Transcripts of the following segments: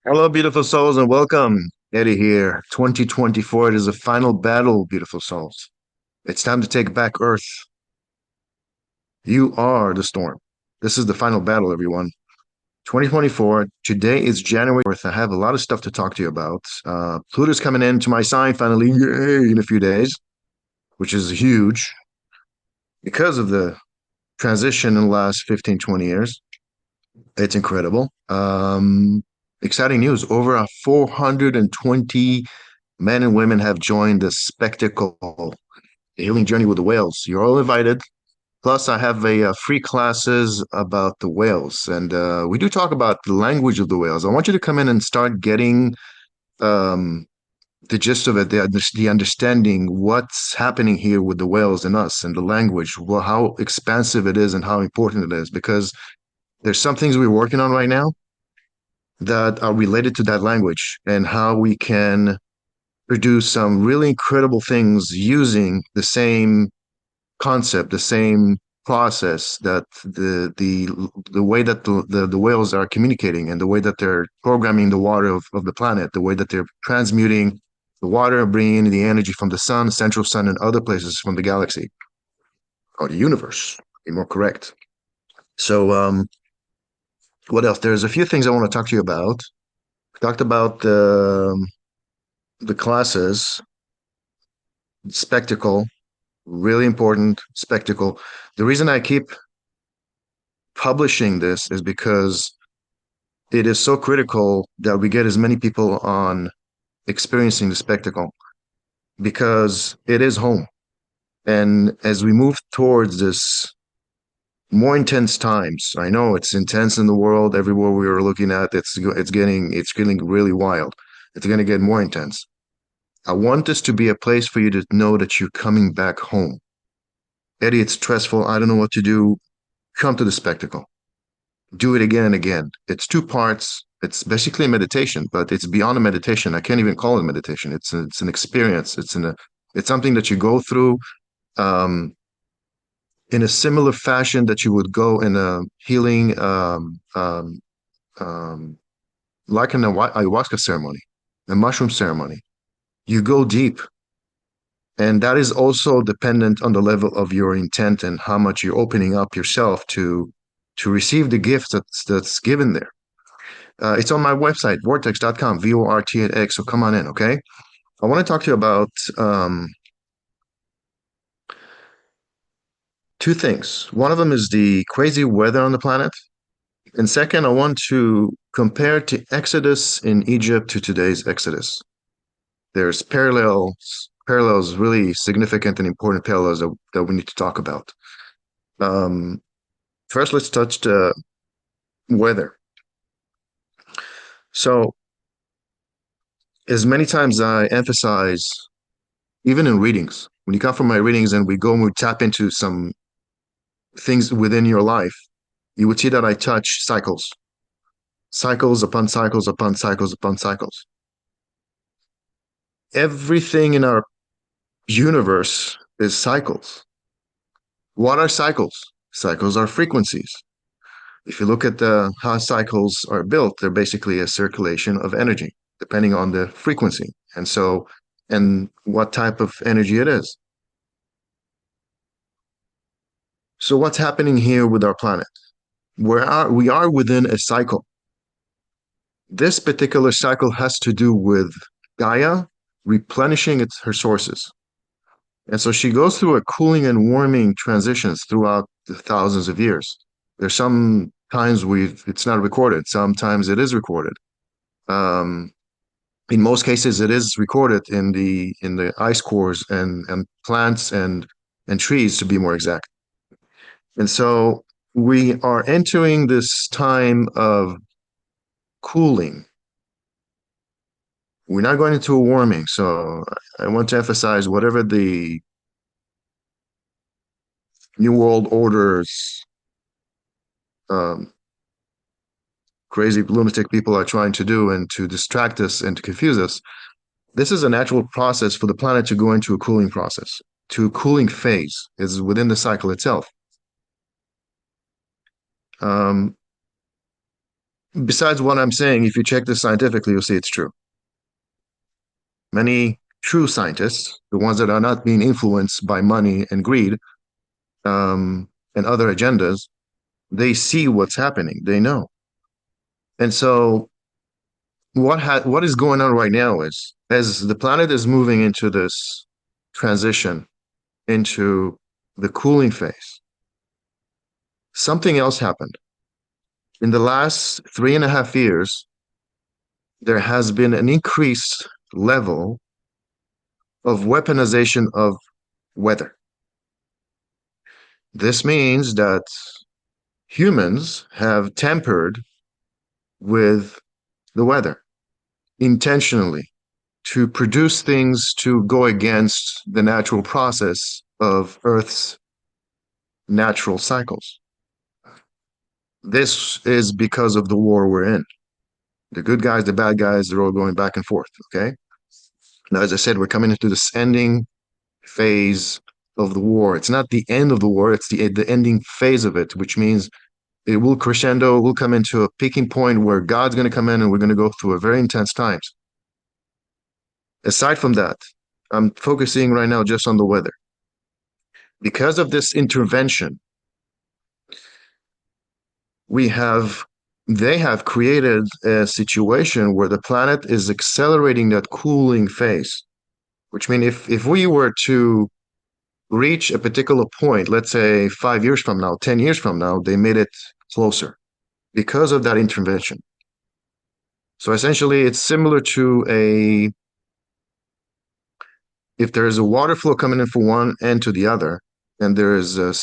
Hello, beautiful souls, and welcome. Eddie here. 2024, it is the final battle, beautiful souls. It's time to take back Earth. You are the storm. This is the final battle, everyone. 2024, today is January 4th. I have a lot of stuff to talk to you about. Pluto's coming into my sign finally, yay, in a few days, which is huge because of the transition in the last 15, 20 years. It's incredible. Exciting news. Over 420 men and women have joined the spectacle healing journey with the whales. You're all invited. Plus, I have a free classes about the whales, and we do talk about the language of the whales. I want you to come in and start getting um, the gist of it, the understanding what's happening here with the whales and us and the language, well, how expansive it is and how important it is. Because there's some things we're working on right now that are related to that language and how we can produce some really incredible things using the same concept, the same process that the way that the whales are communicating and the way that they're programming the water of the planet, the way that they're transmuting the water, bringing in the energy from the sun, central sun, and other places from the galaxy or the universe, to be more correct. So, what else? There's a few things I want to talk to you about. We talked about the classes, spectacle, really important spectacle. The reason I keep publishing this is because it is so critical that we get as many people on experiencing the spectacle because it is home. And as we move towards this more intense times, I know it's intense in the world everywhere we are looking at. It's getting really wild. It's going to get more intense. I want this to be a place for you to know that you're coming back home. Eddie, it's stressful. I don't know what to do. Come to the spectacle. Do it again and again. It's two parts. It's basically a meditation, but it's beyond a meditation. I can't even call it meditation. It's an experience. It's something that you go through um, in a similar fashion that you would go in a healing, um, like an ayahuasca ceremony, a mushroom ceremony. You go deep, and that is also dependent on the level of your intent and how much you're opening up yourself to receive the gift that's given there. It's on my website, vortex.com, VORTX. So come on in, okay? I want to talk to you about two things. One of them is the crazy weather on the planet. And second, I want to compare to Exodus in Egypt to today's Exodus. There's parallels, really significant and important parallels that we need to talk about. Um, First, let's touch the weather. So, as many times I emphasize, even in readings, when you come from my readings and we go and we tap into some things within your life, you would see that I touch cycles, cycles upon cycles upon cycles upon cycles. Everything in our universe is cycles. What are cycles? Cycles are frequencies. If you look at how cycles are built, they're basically a circulation of energy, depending on the frequency. And what type of energy it is. So what's happening here with our planet? We are within a cycle. This particular cycle has to do with Gaia replenishing her sources. And so she goes through a cooling and warming transitions throughout the thousands of years. There's some times it's not recorded. Sometimes it is recorded. Um, in most cases, it is recorded in the ice cores and plants and trees, to be more exact. And so we are entering this time of cooling. We're not going into a warming. So I want to emphasize whatever the New World Orders, um, crazy lunatic people are trying to do and to distract us and to confuse us. This is a natural process for the planet to go into a cooling process, to a cooling phase is within the cycle itself. Um, Besides what I'm saying, if you check this scientifically, you'll see it's true. Many true scientists, the ones that are not being influenced by money and greed and other agendas, they see what's happening. They know. And so what is going on right now is as the planet is moving into this transition into the cooling phase, something else happened. In the last 3.5 years, there has been an increased level of weaponization of weather. This means that humans have tampered with the weather intentionally to produce things to go against the natural process of Earth's natural cycles. This is because of the war we're in. The good guys, the bad guys, they're all going back and forth. Okay. Now, as I said, we're coming into this ending phase of the war. It's not the end of the war, it's the ending phase of it, which means it will crescendo, we'll come into a peaking point where God's going to come in and we're going to go through a very intense times. Aside from that, I'm focusing right now just on the weather. Because of this intervention, we have they have created a situation where the planet is accelerating that cooling phase, which means if we were to reach a particular point, let's say 5 years from now, 10 years from now, they made it closer because of that intervention. So essentially, it's similar to if there is a water flow coming in from one end to the other, and there is a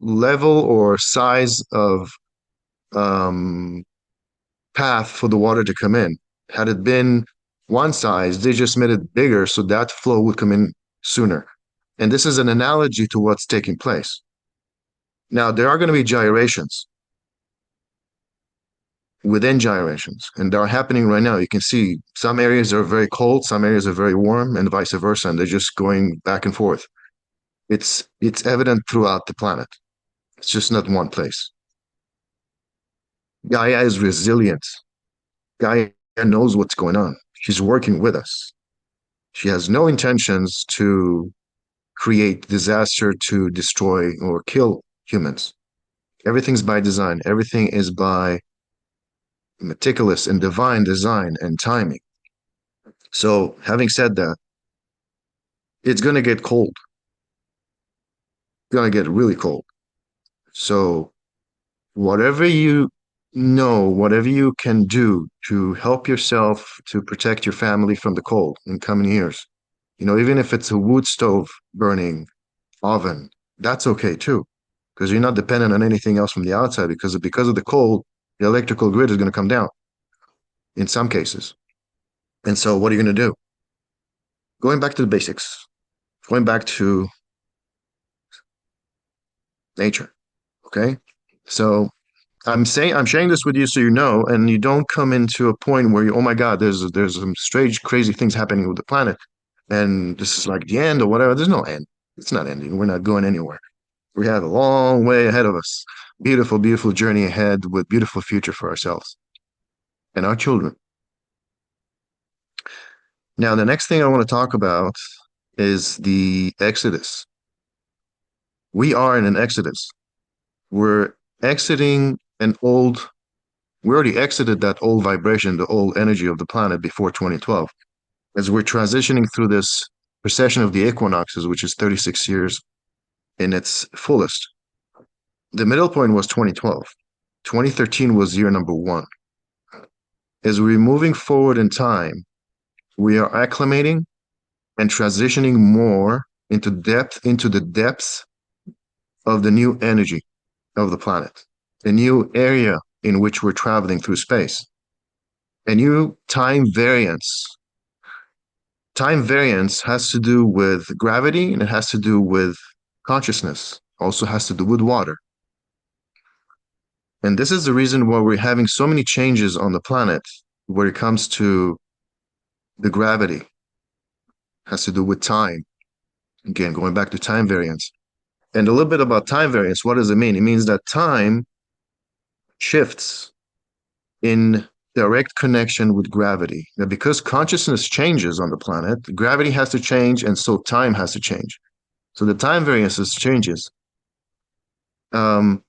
level or size of um, path for the water to come in. Had it been one size, they just made it bigger so that flow would come in sooner. And this is an analogy to what's taking place. Now, there are going to be gyrations within gyrations, and they're happening right now. You can see some areas are very cold, some areas are very warm, and vice versa, and they're just going back and forth. It's evident throughout the planet. It's just not one place. Gaia is resilient. Gaia knows what's going on. She's working with us. She has no intentions to create disaster, to destroy or kill humans. Everything's by design. Everything is by meticulous and divine design and timing. So, having said that, it's going to get cold. It's going to get really cold. So, whatever you know, whatever you can do to help yourself to protect your family from the cold in coming years, even if it's a wood stove burning oven, that's okay too, because you're not dependent on anything else from the outside because of the cold, the electrical grid is going to come down in some cases. And so what are you going to do? Going back to the basics, going back to nature. Okay. So I'm sharing this with you so you know, and you don't come into a point where oh my God, there's some strange, crazy things happening with the planet, and this is like the end or whatever. There's no end. It's not ending. We're not going anywhere. We have a long way ahead of us. Beautiful, beautiful journey ahead with beautiful future for ourselves and our children. Now, the next thing I want to talk about is the Exodus. We are in an Exodus. We're exiting an old, we already exited that old vibration, the old energy of the planet before 2012. As we're transitioning through this precession of the equinoxes, which is 36 years in its fullest. The middle point was 2012. 2013 was year number one. As we're moving forward in time, we are acclimating and transitioning more into the depths of the new energy of the planet, a new area in which we're traveling through space, a new time variance. Time variance has to do with gravity and it has to do with consciousness, also has to do with water. And this is the reason why we're having so many changes on the planet where it comes to the gravity, has to do with time. Again, going back to time variance. And a little bit about time variance. What does it mean? It means that time shifts in direct connection with gravity. Now, because consciousness changes on the planet, gravity has to change, and so time has to change. So the time variances changes. Um,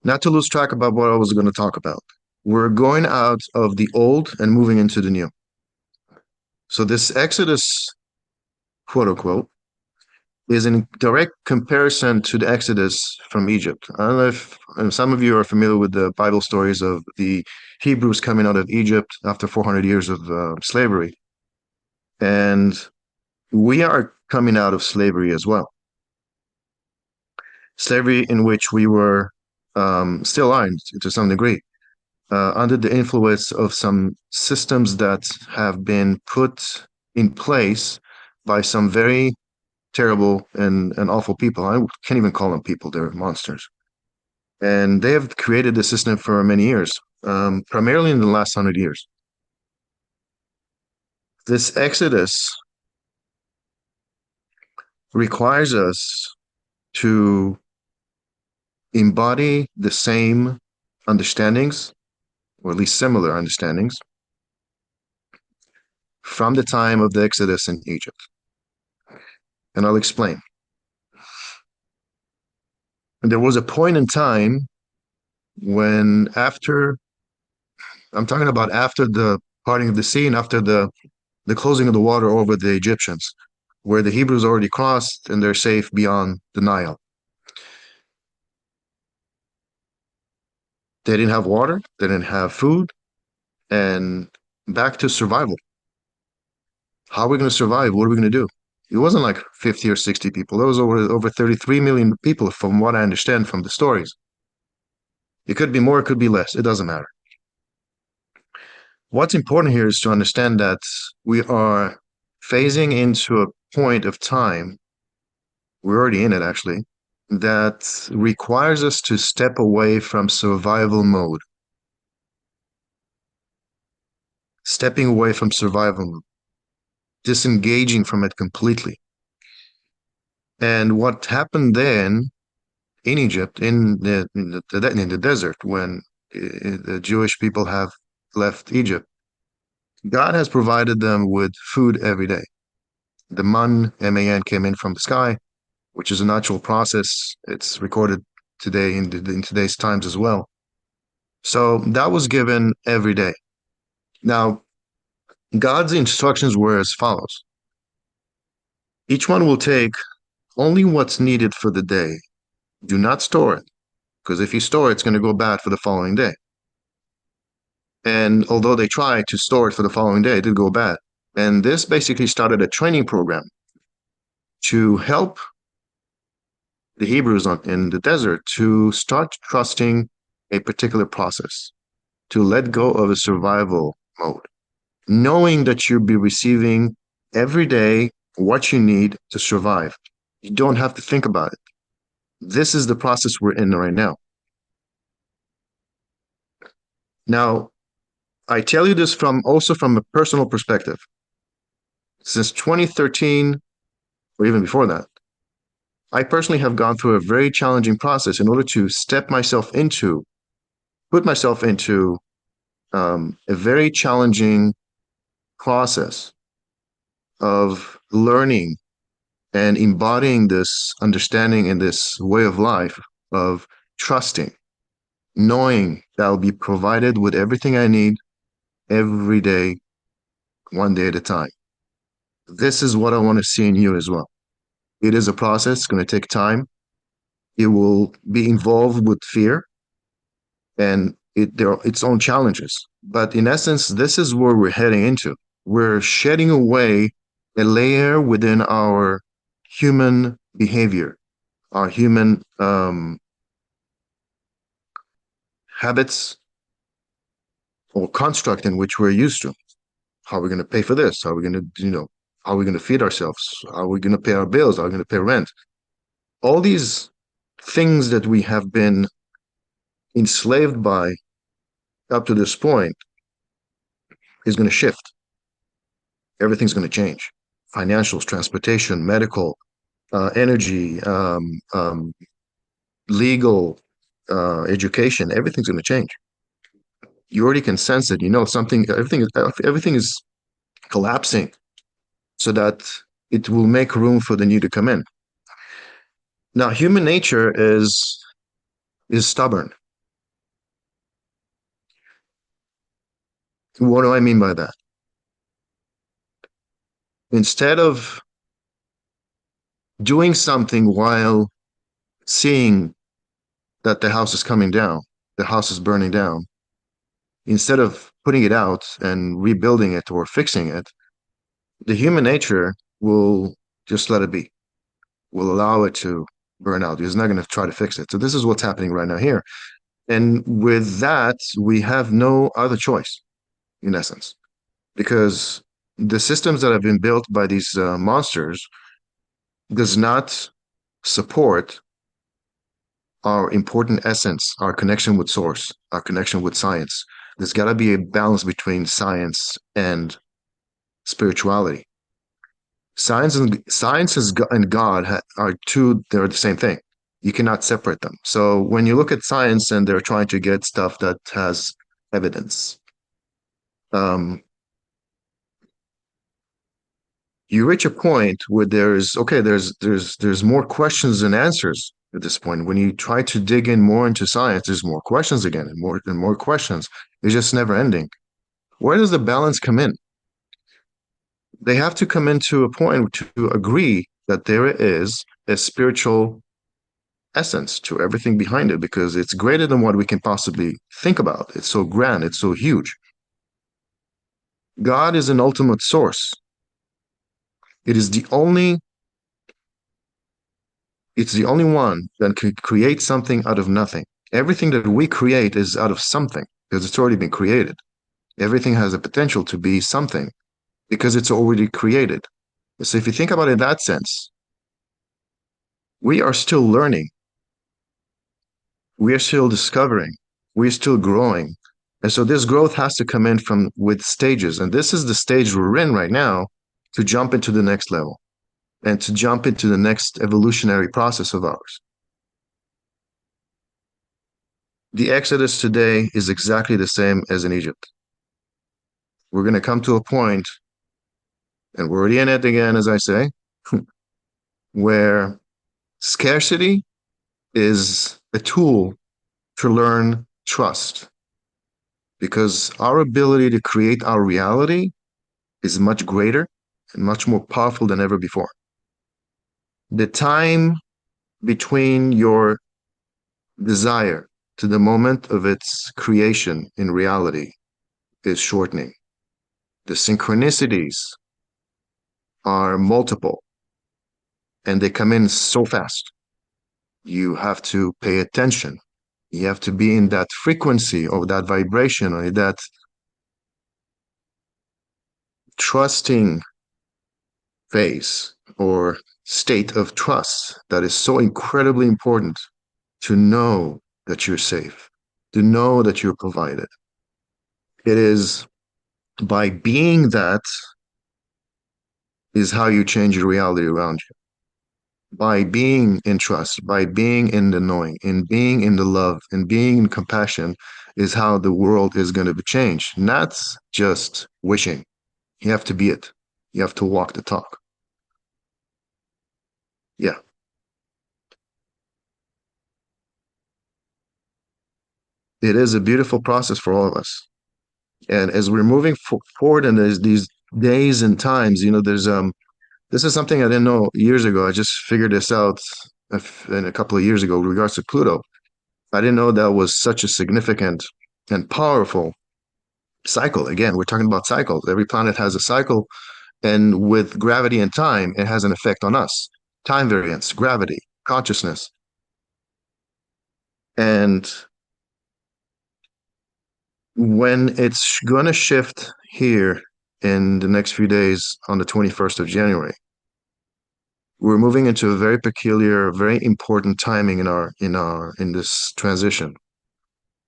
Not to lose track about what I was going to talk about. We're going out of the old and moving into the new. So this Exodus, quote unquote, is in direct comparison to the Exodus from Egypt. I don't know if some of you are familiar with the Bible stories of the Hebrews coming out of Egypt after 400 years of slavery. And we are coming out of slavery as well. Slavery in which we were still are to some degree, under the influence of some systems that have been put in place by some very terrible and awful people. I can't even call them people, they're monsters. And they have created the system for many years, primarily in the last 100 years. This exodus requires us to embody the same understandings, or at least similar understandings, from the time of the exodus in Egypt. And I'll explain. And there was a point in time when, I'm talking about after the parting of the sea and after the closing of the water over the Egyptians, where the Hebrews already crossed and they're safe beyond the Nile. They didn't have water, they didn't have food, and back to survival. How are we going to survive? What are we going to do? It wasn't like 50 or 60 people. There was over 33 million people, from what I understand from the stories. It could be more, it could be less. It doesn't matter. What's important here is to understand that we are phasing into a point of time, we're already in it actually, that requires us to step away from survival mode. Stepping away from survival mode, disengaging from it completely. And what happened then in Egypt, in the desert, when the Jewish people have left Egypt, God has provided them with food every day. The man, M-A-N, came in from the sky, which is a natural process. It's recorded today in today's times as well. So that was given every day. Now, God's instructions were as follows. Each one will take only what's needed for the day. Do not store it, because if you store it, it's going to go bad for the following day. And although they tried to store it for the following day, it did go bad. And this basically started a training program to help the Hebrews in the desert to start trusting a particular process, to let go of a survival mode, knowing that you'll be receiving every day what you need to survive. You don't have to think about it. This is the process we're in right now. Now, I tell you this also from a personal perspective. Since 2013, or even before that, I personally have gone through a very challenging process in order to put myself into a very challenging process of learning and embodying this understanding and this way of life of trusting, knowing that I'll be provided with everything I need every day, one day at a time. This is what I want to see in you as well. It is a process, it's going to take time. It will be involved with fear and there are its own challenges. But in essence, this is where we're heading into. We're shedding away a layer within our human behavior, our human habits or construct in which we're used to. How are we going to pay for this? How are we going to, how are we going to feed ourselves? How are we going to pay our bills? How are we going to pay rent? All these things that we have been enslaved by up to this point is going to shift. Everything's going to change. Financials, transportation, medical, energy, legal, education, everything's going to change. You already can sense it. You know something. Everything is collapsing, so that it will make room for the new to come in. Now, human nature is stubborn. What do I mean by that? Instead of doing something while seeing that the house is coming down, the house is burning down, instead of putting it out and rebuilding it or fixing it, the human nature will just let it be, will allow it to burn out. He's not going to try to fix it. So this is what's happening right now here. And with that, we have no other choice, in essence, because the systems that have been built by these monsters does not support our important essence, our connection with source, our connection with science. There's got to be a balance between science and spirituality. Science and God are two, they're the same thing. You cannot separate them. So when you look at science and they're trying to get stuff that has evidence, um, you reach a point where there's more questions than answers at this point. When you try to dig in more into science, there's more questions again and more questions. It's just never ending. Where does the balance come in? They have to come into a point to agree that there is a spiritual essence to everything behind it, because it's greater than what we can possibly think about. It's so grand, it's so huge. God is an ultimate source. It is the only It's the only one that could create something out of nothing. Everything that we create is out of something because it's already been created. Everything has a potential to be something because it's already created. So if you think about it in that sense, we are still learning. We are still discovering. We're still growing. And so this growth has to come in from with stages. And this is the stage we're in right now to jump into the next level and to jump into the next evolutionary process of ours. The Exodus today is exactly the same as in Egypt. We're going to come to a point, and we're already in it again, as I say, where scarcity is a tool to learn trust, because our ability to create our reality is much greater and much more powerful than ever before. The time between your desire to the moment of its creation in reality is shortening. The synchronicities are multiple and they come in so fast. You have to pay attention. You have to be in that frequency or that vibration or that trusting phase or state of trust that is so incredibly important to know that you're safe, to know that you're provided. It is by being that is how you change your reality around you. By being in trust, by being in the knowing, in being in the love, in being in compassion is how the world is going to be changed. Not just wishing. You have to be it. You have to walk the talk. Yeah. It is a beautiful process for all of us. And as we're moving forward in these days and times, this is something I didn't know years ago. I just figured this out in a couple of years ago with regards to Pluto. I didn't know that was such a significant and powerful cycle. Again, we're talking about cycles. Every planet has a cycle, and with gravity and time, it has an effect on us. Time variance, gravity, consciousness. And when it's going to shift here in the next few days on the 21st of January, we're moving into a very peculiar, very important timing in this transition,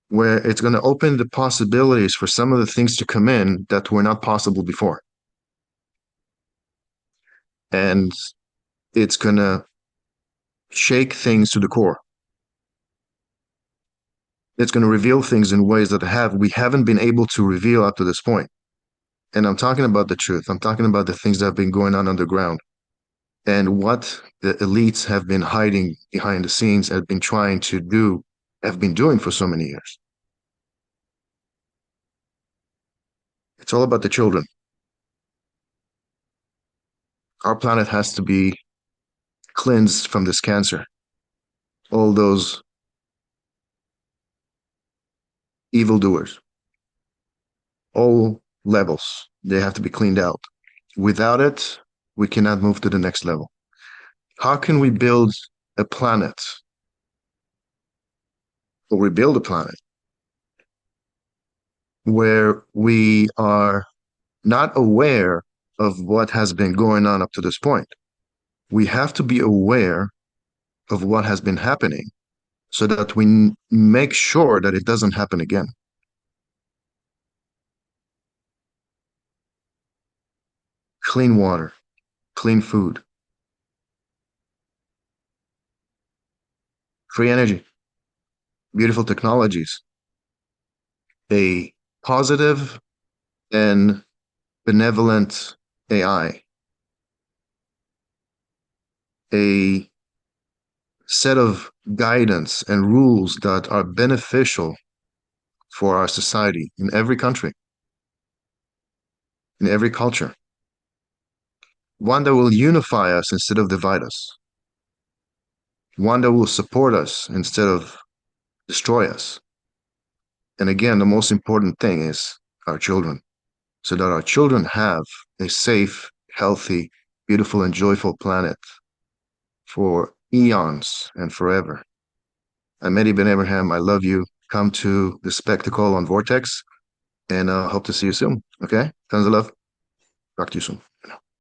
where it's going to open the possibilities for some of the things to come in that were not possible before. And it's going to shake things to the core. It's going to reveal things in ways that we haven't been able to reveal up to this point. And I'm talking about the truth. I'm talking about the things that have been going on underground and what the elites have been hiding behind the scenes, have been trying to do, have been doing for so many years. It's all about the children. Our planet has to be cleansed from this cancer. All those evildoers, all levels, they have to be cleaned out. Without it, we cannot move to the next level. How can we build a planet or rebuild a planet where we are not aware of what has been going on up to this point? We have to be aware of what has been happening so that we make sure that it doesn't happen again. Clean water, clean food, free energy, beautiful technologies, a positive and benevolent AI, a set of guidance and rules that are beneficial for our society in every country, in every culture. One that will unify us instead of divide us. One that will support us instead of destroy us. And again, the most important thing is our children, so that our children have a safe, healthy, beautiful, and joyful planet for eons and forever. I'm Eddie BenAbraham. I love you. Come to the spectacle on Vortex and hope to see you soon. Okay? Tons of love. Talk to you soon.